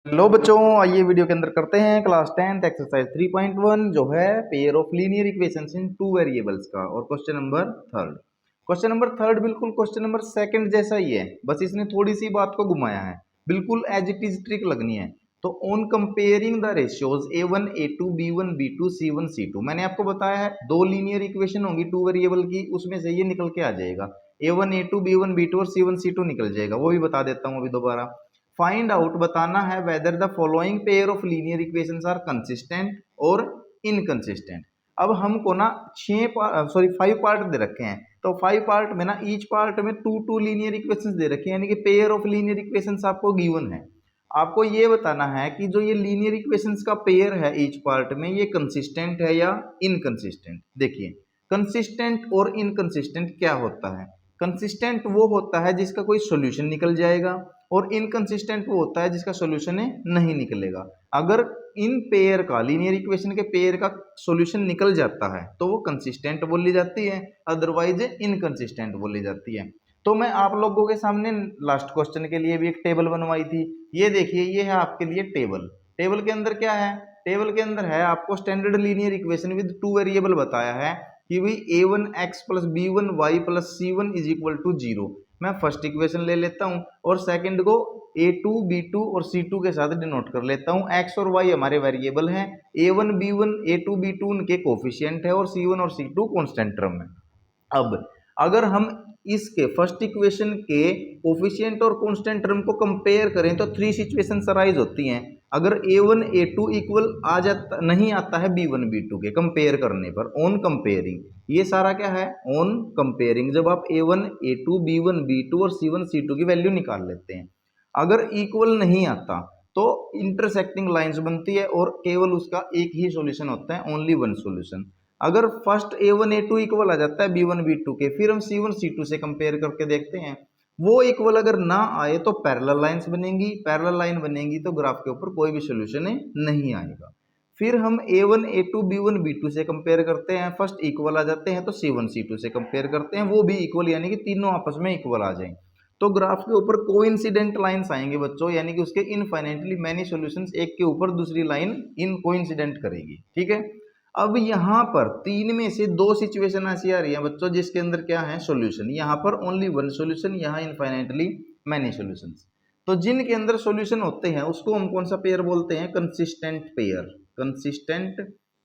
Hello बच्चों, आइए video के अंदर करते हैं क्लास 10th एक्सरसाइज 3.1 जो है pair of linear equations in two variables का और question number third. Question number third बिल्कुल क्वेश्चन नंबर सेकंड जैसा ही है, बस इसने थोड़ी सी बात को घुमाया है, बिल्कुल एज इट इज ट्रिक लगनी है। तो on comparing the ratios a1 a2 b1 b2 c1 c2 मैंने आपको बताया है दो लीनियर इक्वेशन होंगी टू वेरिएबल की, उसमें से ये निकल के आ जाएगा a1 a2 b1 b2 और c1 c2 निकल जाएगा। वो भी बता देता हूँ अभी दोबारा। फाइंड आउट बताना है whether the following pair of linear equations are consistent और इनकंसिस्टेंट। अब हमको ना 5 पार्ट दे रखे हैं, तो 5 पार्ट में ना ईच पार्ट में टू लीनियर इक्वेशंस दे रखे हैं, यानी कि पेयर ऑफ लीनियर इक्वेशंस आपको गिवन है। आपको ये बताना है कि जो ये लीनियर इक्वेशंस का पेयर है ईच पार्ट में, ये कंसिस्टेंट है या इनकंसिस्टेंट। देखिए कंसिस्टेंट और इनकंसिस्टेंट क्या होता है। कंसिस्टेंट वो होता है जिसका कोई सॉल्यूशन निकल जाएगा, और इनकंसिस्टेंट वो होता है जिसका सॉल्यूशन नहीं निकलेगा। अगर इन पेयर का लीनियर इक्वेशन के पेयर का सॉल्यूशन निकल जाता है तो वो कंसिस्टेंट बोली जाती है, अदरवाइज इनकंसिस्टेंट बोली जाती है। तो मैं आप लोगों के सामने लास्ट क्वेश्चन के लिए भी एक टेबल बनवाई थी। ये देखिए, ये है आपके लिए टेबल। टेबल के अंदर क्या है, टेबल के अंदर है आपको standard linear equation with two variable बताया है कि भाई a1x plus b1y plus c1 is equal to 0। मैं फर्स्ट इक्वेशन ले लेता हूं और सेकंड को a2 b2 और c2 के साथ डिनोट कर लेता हूं। x और y हमारे वेरिएबल हैं, a1 b1 a2 b2 उनके कोफिशिएंट है और c1 और c2 कांस्टेंट टर्म है। अब अगर हम इसके फर्स्ट इक्वेशन के कोफिशिएंट और कांस्टेंट टर्म को कंपेयर करें तो थ्री सिचुएशंस अराइज होती हैं। अगर a1 a2 इक्वल आ जाता नहीं आता है b1 b2 के कंपेयर करने पर, ऑन कंपेयरिंग, ये सारा क्या है ऑन कंपेयरिंग, जब आप a1 a2 b1 b2 और c1 c2 की वैल्यू निकाल लेते हैं। अगर इक्वल नहीं आता तो इंटरसेक्टिंग लाइंस बनती है और केवल उसका एक ही सॉल्यूशन होता है, ओनली वन सॉल्यूशन। अगर फर्स्ट a1 a2 इक्वल आ जाता है b1 b2 के, फिर हम c1 c2 से कंपेयर करके देखते हैं। वो इक्वल अगर ना आए तो पैरेलल लाइंस बनेंगी, पैरेलल लाइन बनेंगी तो ग्राफ के ऊपर कोई भी सॉल्यूशन नहीं आएगा। फिर हम a1 a2 b1 b2 से कंपेयर करते हैं, फर्स्ट इक्वल आ जाते हैं तो c1 c2 से कंपेयर करते हैं, वो भी इक्वल, यानी कि तीनों आपस में इक्वल आ जाएं तो ग्राफ के ऊपर कोइंसिडेंट लाइंस आएंगे बच्चों, यानी कि उसके इनफाइनाइटली मैनी सॉल्यूशंस एक के ऊपर दूसरी लाइन इन कोइंसिडेंट करेगी। ठीक है। अब यहाँ पर तीन में से दो सिचुएशन ऐसी आ रही है बच्चों जिसके अंदर क्या है सॉल्यूशन, यहाँ पर ओनली वन सॉल्यूशन, यहाँ इनफाइनाइटली मैनी सॉल्यूशंस। तो जिनके अंदर सॉल्यूशन होते हैं उसको हम कौन सा पेयर बोलते हैं, कंसिस्टेंट पेयर, कंसिस्टेंट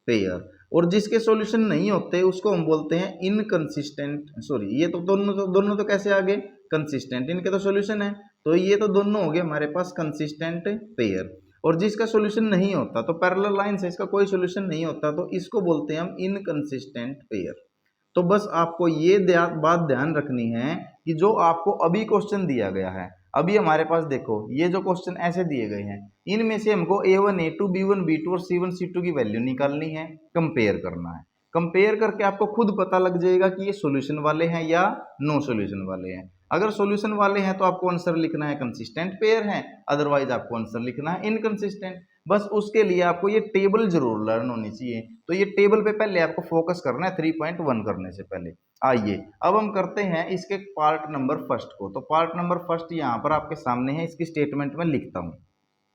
पेयर। और जिसके सॉल्यूशन नहीं होते उसको हम बोलते हैं इनकंसिस्टेंट, सॉरी ये तो दोनों तो कैसे आ गए कंसिस्टेंट, इनके तो सॉल्यूशन है, तो ये तो दोनों हो गए हमारे पास कंसिस्टेंट पेयर। और जिसका सॉल्यूशन नहीं होता तो पैरेलल लाइन से इसका कोई सॉल्यूशन नहीं होता तो इसको बोलते हैं हम इनकंसिस्टेंट पेयर। तो बस आपको ये बात ध्यान रखनी है कि जो आपको अभी क्वेश्चन दिया गया है, अभी हमारे पास देखो ये जो क्वेश्चन ऐसे दिए गए हैं, इनमें से हमको a1 a2 b1 b2 और c1 c2 की वैल्यू निकालनी है, कंपेयर करना है। कंपेयर करके आपको खुद पता लग जाएगा कि ये सॉल्यूशन वाले हैं या नो सॉल्यूशन वाले हैं। अगर सॉल्यूशन वाले हैं तो आपको आंसर लिखना है कंसिस्टेंट पेयर है, अदरवाइज आपको आंसर लिखना है इनकंसिस्टेंट। बस उसके लिए आपको ये टेबल जरूर लर्न होनी चाहिए। तो ये टेबल पे पहले आपको फोकस करना है 3.1 करने से पहले। आइए अब हम करते हैं इसके पार्ट नंबर फर्स्ट को। तो पार्ट नंबर फर्स्ट यहाँ पर आपके सामने है, इसकी स्टेटमेंट में लिखता हूँ।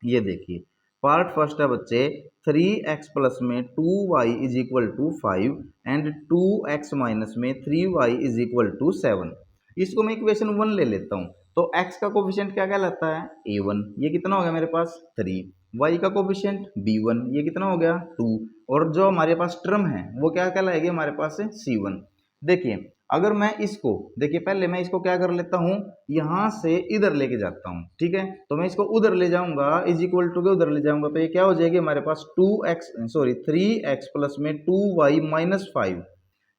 ये देखिए पार्ट फर्स्ट है बच्चे, 3x प्लस में 2y is equal to 5 and 2x minus में 3y इज इक्वल टू 7। इसको मैं इक्वेशन 1 ले लेता हूँ। तो x का कोफिशिएंट क्या कहलाता है a1, ये कितना हो गया मेरे पास 3, y का कोफिशिएंट b1, ये कितना हो गया 2, और जो हमारे पास टर्म है वो क्या कहलाएगी हमारे पास है c1। देखिए अगर मैं इसको, देखिए पहले मैं इसको क्या कर लेता हूँ, यहां से इधर लेके जाता हूँ। ठीक है, तो मैं इसको उधर ले जाऊंगा, इज इक्वल टू के उधर ले जाऊंगा, तो ये क्या हो जाएगी हमारे पास 3x प्लस में 2y minus 5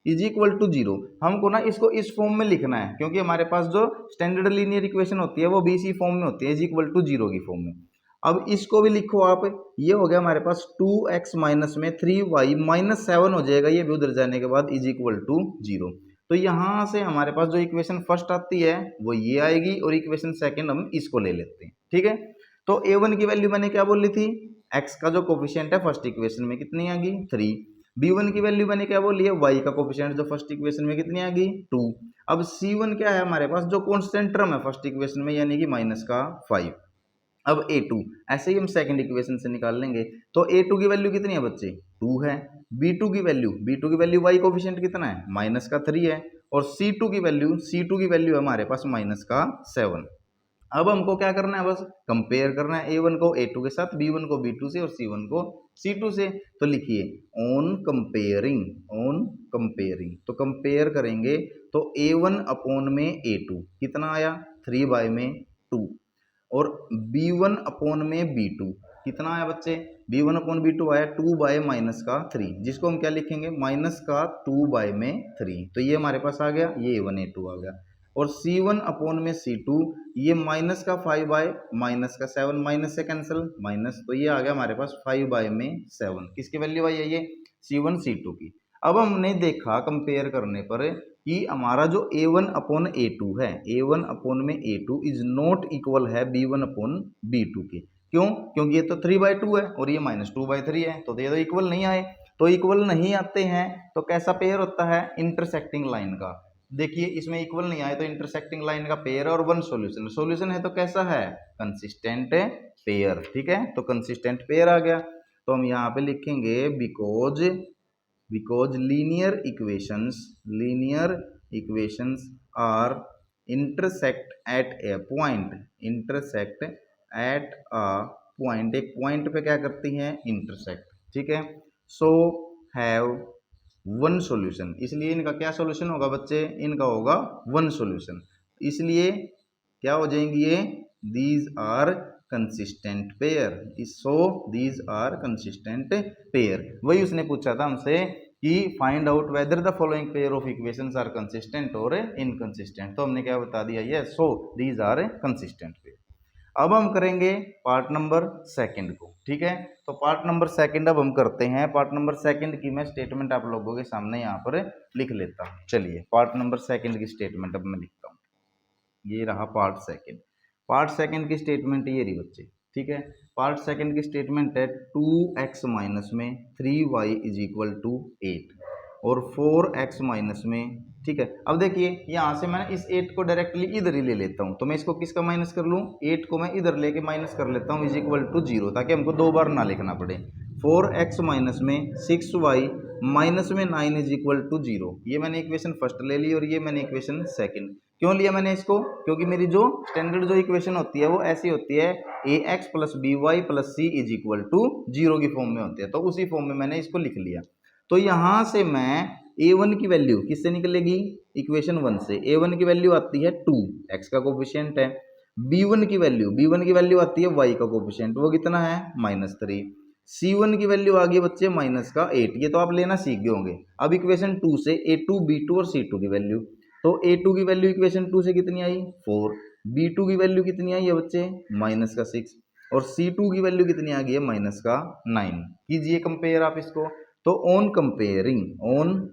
is equal to 0। हमको ना इसको इस फॉर्म में लिखना है क्योंकि हमारे पास जो स्टैंडर्ड लीनियर इक्वेशन होती है वो भी इसी फॉर्म में होती है, इज इक्वल टू 0 की फॉर्म में। अब इसको भी लिखो आप, ये हो गया हमारे पास 2x माइनस में 3y माइनस 7 हो जाएगा, ये भी उधर जाने के बाद इज इक्वल टू 0। तो यहाँ से हमारे पास जो इक्वेशन फर्स्ट आती है वो ये आएगी और इक्वेशन सेकंड हम इसको ले लेते हैं। ठीक है, तो a1 की वैल्यू मैंने क्या बोली थी, x का जो कोफिशिएंट है फर्स्ट इक्वेशन में कितनी आ गई 3। b1 की वैल्यू मैंने क्या बोली है, y का कोफिशिएंट जो फर्स्ट इक्वेशन में कितनी आ गई 2। अब c1 क्या है हमारे पास, जो कांस्टेंट टर्म है फर्स्ट इक्वेशन में, यानी कि माइनस का 5। अब A2 ऐसे ही हम सेकंड इक्वेशन से निकाल लेंगे। तो A2 की वैल्यू कितनी है बच्चे, 2 है। B2 की वैल्यू y कोफिशिएंट कितना है, माइनस का 3 है। और C2 की वैल्यू है हमारे पास माइनस का 7। अब हमको क्या करना है, बस कंपेयर करना है A1 को A2 के साथ, B1 को B2 से और C1 को C2 से। तो लिखिए ऑन कंपेयरिंग तो कंपेयर करेंगे तो A1 अपॉन में A2 कितना आया, 3 में 2। और B1 अपॉन में B2 कितना आया बच्चे, B1 अपॉन B2 आया 2 बाय माइनस का 3, जिसको हम क्या लिखेंगे, माइनस का 2 बाय में 3। तो ये हमारे पास आ गया, ये A1 A2 आ गया। और C1 अपॉन में C2 ये माइनस का 5 बाय माइनस का 7, माइनस से कैंसिल माइनस, तो ये आ गया हमारे पास 5 बाय में 7। किसकी वैल्यू आई है ये, C1 C2 की। अब हमने देखा कंपेयर करने पर कि हमारा जो A1 अपॉन A2 है, A1 अपॉन में A2 इज नॉट इक्वल है B1 अपॉन B2 के। क्यों, क्योंकि ये तो 3/2 है और ये माइनस 2/3 है, तो ये तो इक्वल नहीं आए। तो इक्वल नहीं आते हैं तो कैसा पेयर होता है, इंटरसेक्टिंग लाइन का। देखिए इसमें इक्वल नहीं आए तो इंटरसेक्टिंग लाइन का पेयर और वन सॉल्यूशन, सॉल्यूशन है तो कैसा है, कंसिस्टेंट पेयर। ठीक है, तो कंसिस्टेंट पेयर आ गया। तो हम यहाँ पे लिखेंगे because linear equations are intersect at a point, एक पॉइंट पे क्या करती हैं, इंटरसेक्ट। ठीक है, सो हैव वन सॉल्यूशन, इसलिए इनका क्या सॉल्यूशन होगा बच्चे, इनका होगा वन सॉल्यूशन। इसलिए क्या हो जाएंगी ये, these are consistent pair, so these are consistent pair. वही उसने पूछा था हमसे कि find out whether the following pair of equations are consistent और इनकंसिस्टेंट, तो हमने क्या बता दिया, ये so these are consistent pair. अब हम करेंगे पार्ट नंबर सेकंड को। ठीक है, तो पार्ट नंबर सेकंड अब हम करते हैं। पार्ट नंबर सेकंड की मैं स्टेटमेंट आप लोगों के सामने यहाँ पर लिख लेता हूँ। चलिए पार्ट नंबर सेकंड की स्टेटमेंट अब मैं लिखता हूँ। ये रहा पार्ट सेकंड। पार्ट सेकंड की स्टेटमेंट ये रही बच्चे। ठीक है, पार्ट सेकंड की स्टेटमेंट है 2x माइनस में 3y इज इक्वल टू 8 और 4x माइनस में। ठीक है, अब देखिए यहाँ से मैं इस 8 को डायरेक्टली इधर ही ले लेता हूँ, तो मैं इसको किसका माइनस कर लूँ, 8 को मैं इधर लेके माइनस कर लेता हूँ इज इक्वल टू 0, ताकि हमको दो बार ना लिखना पड़े। 4x माइनस में 6y माइनस में 9 इज इक्वल टू 0, ये मैंने इक्वेशन फर्स्ट ले ली और ये मैंने इक्वेशन सेकंड। क्यों लिया मैंने इसको, क्योंकि मेरी जो स्टैंडर्ड जो इक्वेशन होती है वो ऐसी होती है, ax plus B Y plus C is equal to 0 की फॉर्म में होती है, तो उसी फॉर्म में मैंने इसको लिख लिया। तो यहां से मैं a1 की वैल्यू किससे निकलेगी, इक्वेशन 1 से। a1 की वैल्यू आती है 2, x का कोफिशिएंट है। b1 की वैल्यू आती है y का कोफिशिएंट, वो कितना है -3। C1 की वैल्यू आ गई बच्चे माइनस का 8, ये तो आप लेना सीख गए होंगे। अब इक्वेशन 2 से a2 b2 और c2 की वैल्यू, तो a2 की वैल्यू इक्वेशन 2 से कितनी आई 4, b2 की वैल्यू कितनी आई है बच्चे माइनस का 6 और c2 की वैल्यू कितनी आ गई है माइनस का 9। कीजिए कंपेयर आप इसको। तो ऑन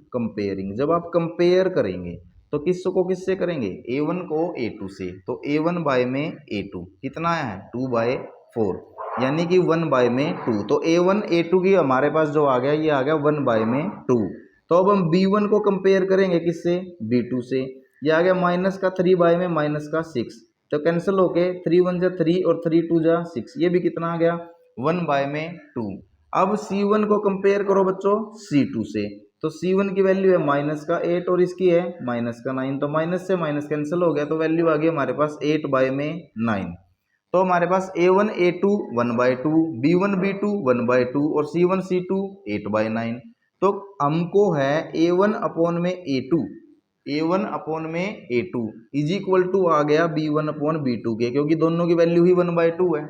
कंपेयरिंग जब आप कंपेयर करेंगे तो किसको किससे करेंगे, a1 को a2 से, तो a1 बाय में a2 कितना आया है 2/4, यानी कि 1 में 2। तो a1 a2 की हमारे पास जो आ गया ये आ गया 1 में 2। तो अब हम b1 को कंपेयर करेंगे किससे, b2 से, ये आ गया माइनस का 3 में माइनस का 6, तो कैंसिल होके 3 1 जा 3 और 3 2 जा 6, ये भी कितना आ गया 1 में 2। अब C1 को कंपेयर करो बच्चों C2 से, तो C1 की वैल्यू है माइनस का 8 और इसकी है माइनस का 9, तो माइनस से माइनस कैंसिल हो गया, तो वैल्यू आ गई हमारे पास 8 में 9। तो हमारे पास a1 a2 1/2, b1 b2 1/2 और c1 c2 8/9। तो हमको है a1 अपॉन में a2 इज इक्वल टू आ गया b1 अपॉन b2 के, क्योंकि दोनों की वैल्यू ही 1/2 है।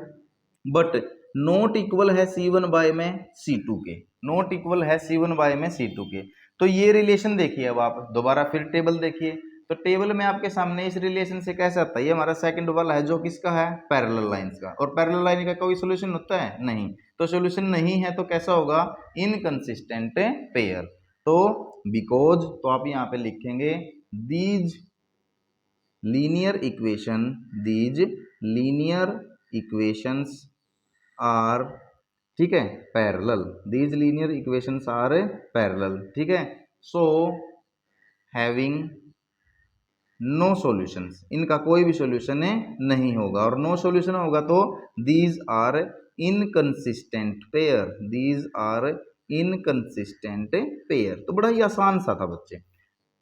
बट नॉट इक्वल है c1 बाय में c2 के, नॉट इक्वल है c1 बाय में c2 के। तो ये रिलेशन देखिए, अब आप दोबारा फिर टेबल देखिए, तो टेबल में आपके सामने इस रिलेशन से कैसे आता है, ये हमारा सेकंड वाला है जो किसका है, पैरेलल लाइंस का, और पैरेलल लाइन का कोई सॉल्यूशन होता है नहीं, तो सॉल्यूशन नहीं है तो कैसा होगा, इनकंसिस्टेंट पेयर। तो बिकॉज, तो आप यहाँ पे लिखेंगे दीज लीनियर इक्वेशंस आर, ठीक है, parallel, these linear equations are parallel. ठीक है, सो हैविंग नो सॉल्यूशंस, इनका कोई भी सॉल्यूशन नहीं होगा, और नो सॉल्यूशन होगा तो these are inconsistent pair, these are inconsistent pair. तो बड़ा ही आसान सा था बच्चे।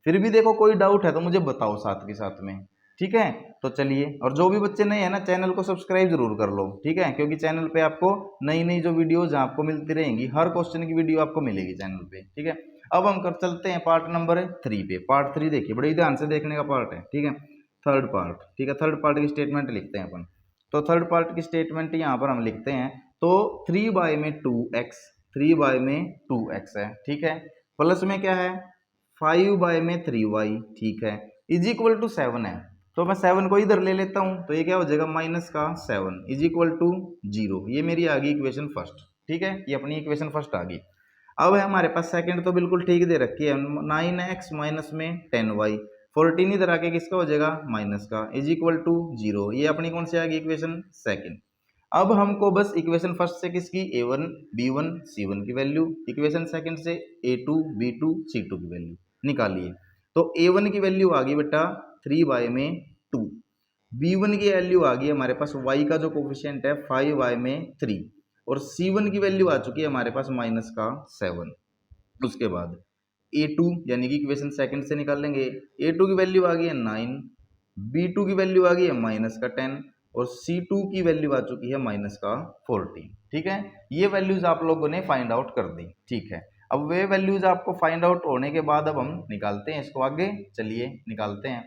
फिर भी देखो कोई डाउट है तो मुझे बताओ साथ के साथ में, ठीक है। तो चलिए, और जो भी बच्चे नए हैं ना, चैनल को सब्सक्राइब जरूर कर लो, ठीक है, क्योंकि चैनल पे आपको नई नई जो वीडियोज आपको मिलती रहेंगी, हर क्वेश्चन की वीडियो आपको मिलेगी चैनल पे, ठीक है। अब हम कर चलते हैं पार्ट नंबर 3 पे। पार्ट 3 देखिए, बड़े ध्यान से देखने का पार्ट है, ठीक है। थर्ड पार्ट, ठीक है, थर्ड पार्ट की स्टेटमेंट लिखते हैं अपन। तो थर्ड पार्ट की स्टेटमेंट यहाँ पर हम लिखते हैं, तो 3 में 2x, 3 में 2x है, ठीक है, प्लस में क्या है 5 में 3y, ठीक है, इज इक्वल टू 7 है। तो मैं 7 को इधर ले लेता हूं, तो ये क्या हो जाएगा माइनस का 7 इज इक्वल टू 0। ये मेरी आ गई इक्वेशन फर्स्ट, ठीक है, ये अपनी इक्वेशन फर्स्ट आ गई। अब है हमारे पास सेकंड, तो बिल्कुल ठीक दे रखी है, 9x माइनस में 10y, 14 इधर आके किसका हो जाएगा माइनस का, इज इक्वल टू 0। ये अपनी कौन सी आ गई इक्वेशन सेकंड। अब हमको बस इक्वेशन फर्स्ट से किसकी a1 b1 c1 की वैल्यू, इक्वेशन सेकंड से a2 b2 c2 की वैल्यू निकालिए। तो a1 की वैल्यू आ गई बेटा 3y में 2, b1 की वैल्यू आ गई हमारे पास y का जो कोफिशिएंट है 5y में 3, और c1 की वैल्यू आ चुकी है हमारे पास माइनस का 7। उसके बाद a2 यानी कि इक्वेशन सेकंड से निकालेंगे, a2 की वैल्यू आ गई है 9, b2 की वैल्यू आ गई है माइनस का 10, और C2 की वैल्यू आ चुकी है माइनस का 14, ठीक है। ये वैल्यूज आप लोगों ने फाइंड आउट कर दी, ठीक है। अब वे वैल्यूज आपको फाइंड आउट होने के बाद अब हम निकालते हैं इसको आगे, चलिए निकालते हैं।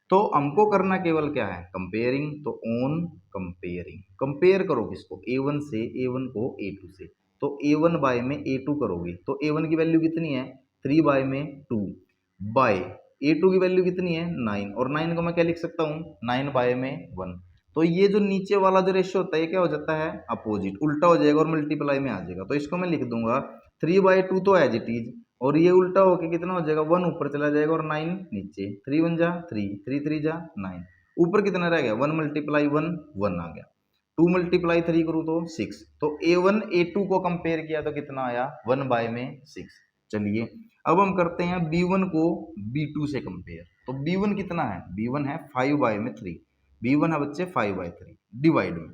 तो हमको करना केवल क्या है कंपेयरिंग, तो ऑन कंपेयरिंग, कंपेयर करो किसको a1 से, a1 को a2 से, तो a1 बाय में a2 करोगे तो a1 की वैल्यू कितनी है 3 बाय में 2, बाय a2 की वैल्यू कितनी है 9, और 9 को मैं क्या लिख सकता हूँ 9 बाय में 1। तो ये जो नीचे वाला जो रेशियो होता है ये क्या हो जाता है अपोजिट, उल्टा हो जाएगा और मल्टीप्लाई में आ जाएगा। तो इसको मैं लिख दूंगा 3/2 तो एज इट इज, और ये उल्टा होके कितना हो जाएगा 1 ऊपर चला जाएगा और 9 नीचे, 3 1 जा 3, 3 3 जा 9, ऊपर कितना रह गया 1 मल्टीप्लाई 1 1 आ गया, 2 मल्टीप्लाई 3 करूँ तो 6। तो a1 a2 को कंपेयर किया तो कितना आया 1 बाय में 6। चलिए अब हम करते हैं b1 को b2 से कंपेयर। तो b1 कितना है, b1 है 5 बाय में 3, b1 है बच्चे 5/3 डिवाइड में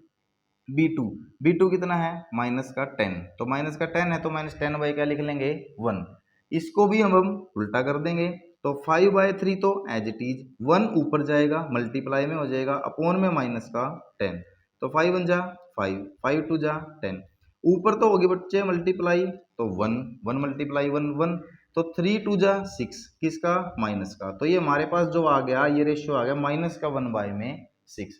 b2, b2 कितना है माइनस का 10, तो माइनस का 10 है तो माइनस 10 बाई क्या लिख लेंगे 1। इसको भी हम उल्टा कर देंगे, तो 5/3 तो एज इट इज 1 ऊपर जाएगा मल्टीप्लाई में हो जाएगा अपॉन में माइनस का 10, तो 5 1 जा 5, 5 2 जा 10, ऊपर तो होगी बच्चे मल्टीप्लाई तो 1 1 मल्टीप्लाई 1 1, तो 3 2 जा 6 किसका माइनस का, तो ये हमारे पास जो आ गया ये रेशियो आ गया माइनस का 1 बाय में 6।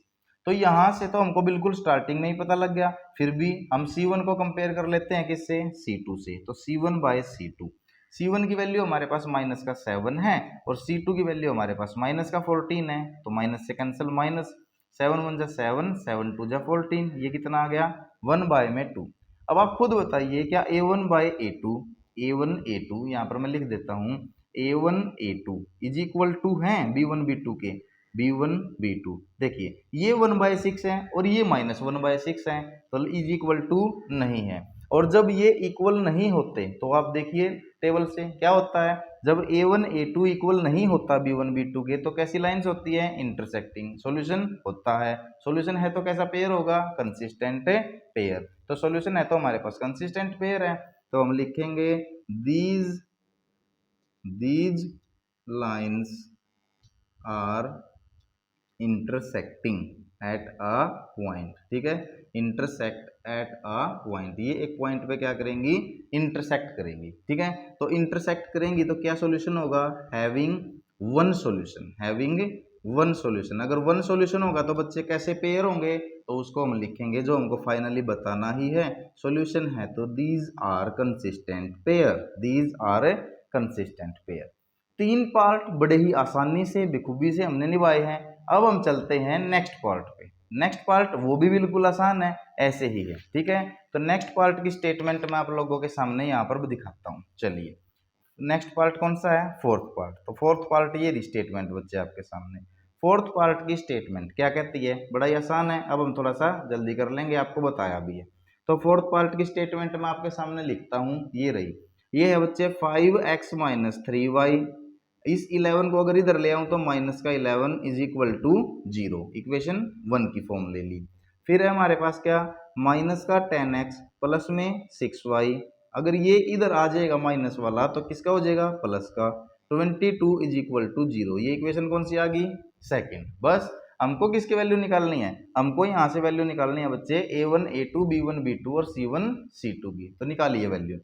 तो यहां से तो हमको बिल्कुल स्टार्टिंग में ही पता लग गया, फिर भी हम C1 को कंपेयर कर लेते हैं किससे C2 से, तो C1 बाय C2, C1 की वैल्यू हमारे पास माइनस का 7 है और C2 की वैल्यू हमारे पास माइनस का 14 है, तो माइनस से कैंसिल माइनस, 7 1 जा 7, 7 2 जा 14, ये कितना आ गया 1 बाय में 2। अब आप खुद बताइए क्या A1 bye A2, A1 A2 यहाँ पर मैं लिख देता हूँ A1 A2 is equal to है B1 B2 के, B1 B2 देखिए ये 1/6 है और ये -1/6 है, तो इज इक्वल टू नहीं है। और जब ये इक्वल नहीं होते तो आप देखिए टेबल से क्या होता है, जब A1 A2 इक्वल नहीं होता B1 B2 के तो कैसी लाइंस होती है इंटरसेक्टिंग, सॉल्यूशन होता है। सॉल्यूशन है तो कैसा पेयर होगा कंसिस्टेंट पेयर, तो सॉल्यूशन है तो हमारे पास कंसिस्टेंट पेयर है, तो हम लिखेंगे these lines are intersecting at a point, ठीक है, intersect at a point, ये एक पॉइंट पे क्या करेंगी इंटरसेक्ट करेंगी, ठीक है। तो इंटरसेक्ट करेंगी तो क्या सॉल्यूशन होगा having one solution, having one solution. अगर वन सॉल्यूशन होगा तो बच्चे कैसे पेयर होंगे, तो उसको हम लिखेंगे जो हमको फाइनली बताना ही है सॉल्यूशन है, तो these are consistent pair, these are consistent pair. 3 part बड़े ही आसानी से बेखूबी से हमने निभाए हैं। अब हम चलते हैं नेक्स्ट पार्ट पे। नेक्स्ट पार्ट वो भी बिल्कुल आसान है, ऐसे ही है, ठीक है। तो नेक्स्ट पार्ट की स्टेटमेंट मैं आप लोगों के सामने यहाँ पर दिखाता हूँ। चलिए नेक्स्ट पार्ट कौन सा है फोर्थ पार्ट, तो फोर्थ पार्ट ये स्टेटमेंट बच्चे आपके सामने। फोर्थ पार्ट की स्टेटमेंट क्या कहती है, बड़ा ही आसान है, अब हम थोड़ा सा जल्दी कर लेंगे, आपको बताया भी है। तो फोर्थ पार्ट की स्टेटमेंट मैं आपके सामने लिखता हूँ, ये रही, ये है बच्चे 5x - 3y इस 11 को अगर इधर ले आऊं तो माइनस का 11 इज इक्वल टू 0, इक्वेशन 1 की फॉर्म ले ली। फिर है हमारे पास क्या, माइनस का 10x प्लस में 6y, अगर ये इधर आ जाएगा माइनस वाला तो किसका हो जाएगा, प्लस का। 22 इज इक्वल टू 0, ये इक्वेशन कौन सी आ गई, सेकेंड। बस हमको किसकी वैल्यू निकालनी है, हमको यहाँ से वैल्यू निकालनी है बच्चे a1 a2 b1 b2 और c1 c2 की। तो निकालिए वैल्यू।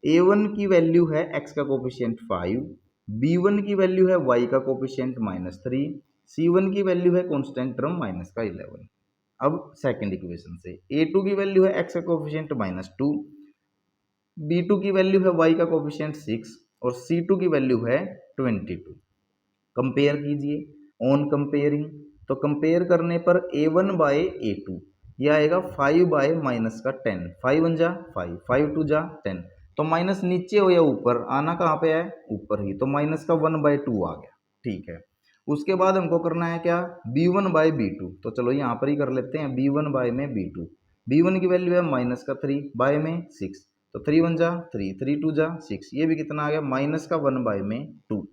a1 की वैल्यू है x का कोफिशिएंट 5, b1 की वैल्यू है y का कोफिशिएंट -3, c1 की वैल्यू है कांस्टेंट टर्म माइनस का 11। अब सेकंड इक्वेशन से a2 की वैल्यू है x का कोफिशिएंट -2, b2 की वैल्यू है y का कोफिशिएंट 6 और c2 की वैल्यू है 22। कंपेयर कीजिए, ऑन कंपेयरिंग, तो कंपेयर करने पर a1 बाय a2 ये आएगा 5 बाय माइनस का 10, 5 1 जा 5, 5 2 जा 10, तो माइनस नीचे हो या ऊपर, आना कहाँ पे है, ऊपर ही, तो माइनस का 1 बाय 2 आ गया। ठीक है, उसके बाद हमको करना है क्या, b1 बाय b2, तो चलो यहाँ पर ही कर लेते हैं, b1 बाय में b2, b1 की वैल्यू है माइनस का 3 बाय में 6, तो 3 1 जा 3, 3 2 जा 6, ये भी कितना आ गया, माइनस का 1 बाय में 2।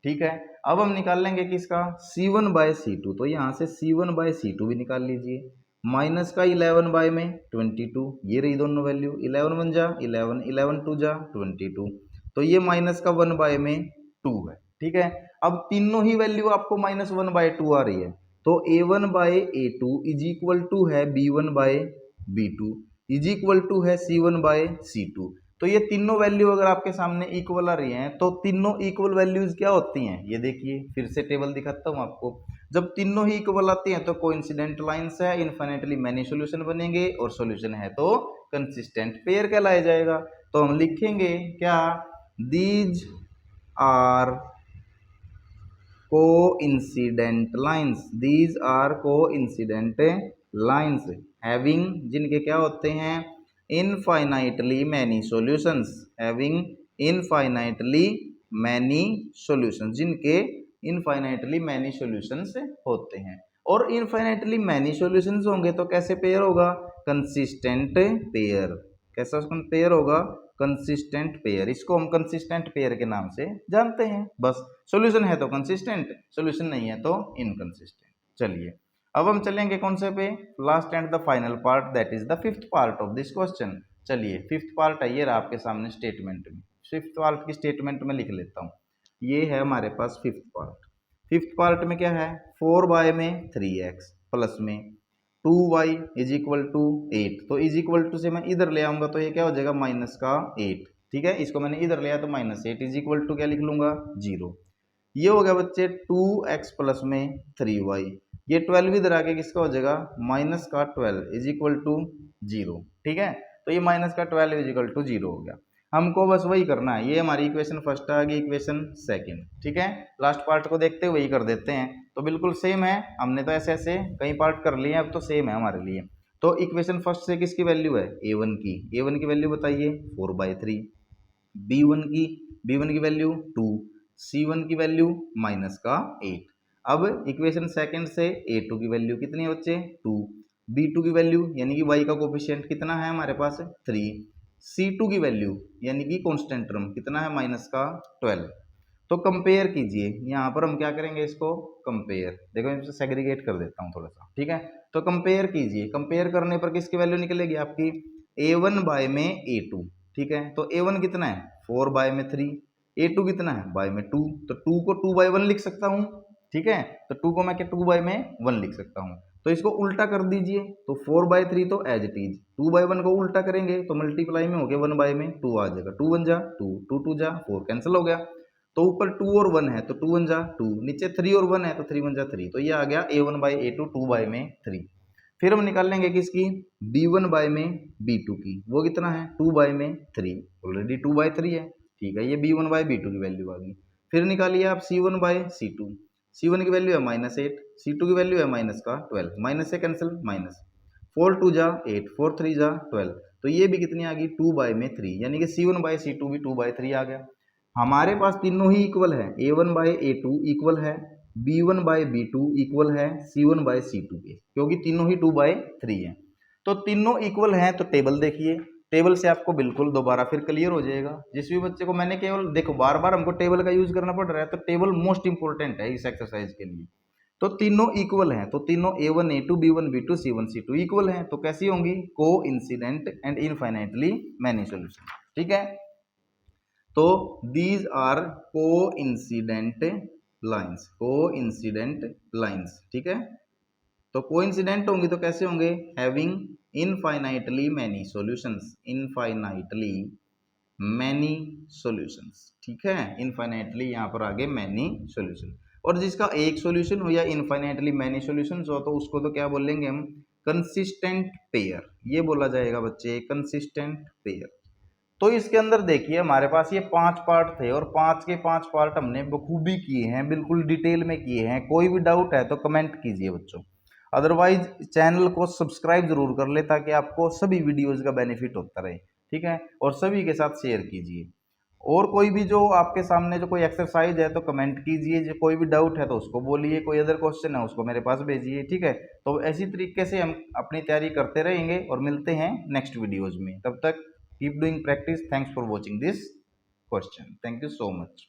ठीक है, अब हम निकाल लेंगे किसका, C1 बाय C2, तो यहाँ से C1 बाय C2 भी निकाल लीजिए। माइनस का 11 बाय में 22, ये रही दोनों वैल्यू, 11 1 जा 11, 11 2 जा 22, तो ये माइनस का 1 बाय में 2 है। ठीक है, अब तीनों ही वैल्यू आपको -1 बाय 2 आ रही है, तो a1 bye a2 is equal to है b1 bye b2 is equal to है c1 बाय c2। तो ये तीनों वैल्यू अगर आपके सामने इक्वल आ रही हैं तो तीनों इक्वल वैल्यूज क्या होती हैं, ये देखिए फिर से टेबल दिखाता हूँ आपको। जब तीनों ही इक्वल आती हैं तो कोइंसिडेंट लाइंस है, इनफाइनाइटली मैनी सॉल्यूशन बनेंगे, और सॉल्यूशन है तो कंसिस्टेंट पेयर कहलाया जाएगा। तो हम लिखेंगे क्या, these are coincident lines, these are coincident lines having, जिनके क्या होते हैं, infinitely many solutions, having infinitely many solutions, जिनके infinitely many solutions होते हैं। और infinitely many solutions होंगे तो कैसे पेयर होगा, consistent पेयर। कैसा पेयर होगा, कंसिस्टेंट पेयर। इसको हम कंसिस्टेंट पेयर के नाम से जानते हैं। बस सॉल्यूशन है तो कंसिस्टेंट, सॉल्यूशन नहीं है तो इनकंसिस्टेंट। चलिए अब हम चलेंगे कौन से पे, last and the final part, that is the fifth part of this question. चलिए फिफ्थ पार्ट है, ये रहा आपके सामने स्टेटमेंट में। फिफ्थ पार्ट की स्टेटमेंट में लिख लेता हूँ, ये है हमारे पास फिफ्थ पार्ट। फिफ्थ पार्ट में क्या है, 4y में 3x प्लस में 2y इज इक्वल टू 8, तो इज इक्वल टू से मैं इधर ले आऊंगा तो ये क्या हो जाएगा, माइनस का 8। ठीक है, इसको मैंने इधर लिया तो -8 इज इक्वल टू क्या लिख लूंगा, 0। ये हो गया बच्चे 2x प्लस में 3y, ये 12 इधर आके किसका हो जाएगा, माइनस का 12 इज इक्वल टू 0। ठीक है, तो ये माइनस का 12 इज इक्वल टू 0 हो गया। हमको बस वही करना है, ये हमारी इक्वेशन फर्स्ट आ गई, इक्वेशन सेकंड। ठीक है, लास्ट पार्ट को देखते हुए ही कर देते हैं, तो बिल्कुल सेम है, हमने तो ऐसे ऐसे कई पार्ट कर लिए हैं, अब तो सेम है हमारे लिए। तो इक्वेशन फर्स्ट से किसकी वैल्यू है, a1 की, a1 की वैल्यू बताइए 4/3, b1 की वैल्यू 2, c1 की वैल्यू माइनस का 8। अब इक्वेशन सेकंड से a2 की वैल्यू कितनी है बच्चे, 2, b2 की वैल्यू यानी कि y का कोफिशिएंट कितना है हमारे पास, 3, c2 की वैल्यू यानी कि कांस्टेंट टर्म कितना है, माइनस का 12। तो कंपेयर कीजिए, यहाँ पर हम क्या करेंगे, इसको कंपेयर, देखो मैं इसे सेग्रीगेट कर देता हूँ थोड़ा सा। ठीक है, तो कंपेयर कीजिए, कंपेयर करने पर किसकी वैल्यू निकलेगी आपकी, a1 बाय में a2। ठीक है, तो a1 कितना है, 4 बाय में 3, a2 कितना है, बाय में 2, तो 2 को 2/1 लिख सकता हूँ। ठीक है, तो 2 को मैं क्या 2/1 लिख सकता हूँ। तो इसको उल्टा कर दीजिए, तो 4/3 तो एज इट इज, 2/1 को उल्टा करेंगे तो मल्टीप्लाई में हो गया 1 में 2 आ जाएगा, 2 1 जा 2, 2 2 जा 4 कैंसिल हो गया। तो ऊपर 2 और 1 है तो 2 1 जा 2, नीचे 3 और 1 है तो 3 1 जा 3, तो ये आ गया a1 बाय a2 2 बाय में 3। फिर हम निकाल लेंगे किसकी, b1 बाय में b2 की, वो कितना है 2 बाय में 3, ऑलरेडी 2/3 है। ठीक है, ये b1 बाय b2 की वैल्यू आ गई। फिर निकालिए आप c1 बाय c2, c1 की वैल्यू है -8, c2 की वैल्यू है माइनस का 12, माइनस से कैंसिल माइनस, 4 2 जा 8, 4 3 जा 12, तो ये भी कितनी आ गई 2 बाय में 3, यानी कि c1 बाय c2 भी 2/3 आ गया। हमारे पास तीनों ही इक्वल है, a1 बाय a2 इक्वल है, b1 बाय b2 इक्वल है c1 बाय c2 के, क्योंकि तीनों ही 2/3 हैं। तो तीनों इक्वल हैं तो टेबल देखिए, टेबल से आपको बिल्कुल दोबारा फिर क्लियर हो जाएगा। जिस भी बच्चे को मैंने केवल देखो बार बार हमको टेबल का यूज करना पड़ रहा है, तो टेबल मोस्ट इंपोर्टेंट है इस एक्सरसाइज के लिए। तो तीनों इक्वल हैं, तो तीनों A1 A2 B1 B2 C1 C2 equal हैं, तो कैसी होंगी? को incident and infinitely many solution. ठीक है, तो दीज आर को इंसिडेंट लाइंस, को इंसिडेंट लाइंस। ठीक है, तो कोइंसिडेंट होंगी तो कैसे होंगे? Having infinitely many solutions, infinitely many solutions. ठीक है, इनफाइनाइटली यहाँ पर आगे मैनी सॉल्यूशन। और जिसका एक सॉल्यूशन हो या इनफाइनाइटली मैनी सॉल्यूशंस हो, तो उसको तो क्या बोलेंगे हम? Consistent pair. ये बोला जाएगा बच्चे, कंसिस्टेंट पेयर। तो इसके अंदर देखिए हमारे पास ये 5 पार्ट थे और 5 के 5 पार्ट हमने बखूबी किए हैं, बिल्कुल डिटेल में किए हैं। कोई भी डाउट है तो कमेंट कीजिए बच्चों, अदरवाइज चैनल को सब्सक्राइब जरूर कर ले ताकि आपको सभी वीडियोस का बेनिफिट होता रहे। ठीक है, और सभी के साथ शेयर कीजिए। और कोई भी जो आपके सामने जो कोई एक्सरसाइज है तो कमेंट कीजिए, जो कोई भी डाउट है तो उसको बोलिए, कोई अदर क्वेश्चन है उसको मेरे पास भेजिए। ठीक है, तो ऐसी तरीके से हम अपनी तैयारी करते रहेंगे और मिलते हैं नेक्स्ट वीडियोज में। तब तक keep doing practice. Thanks for watching this question. Thank you so much.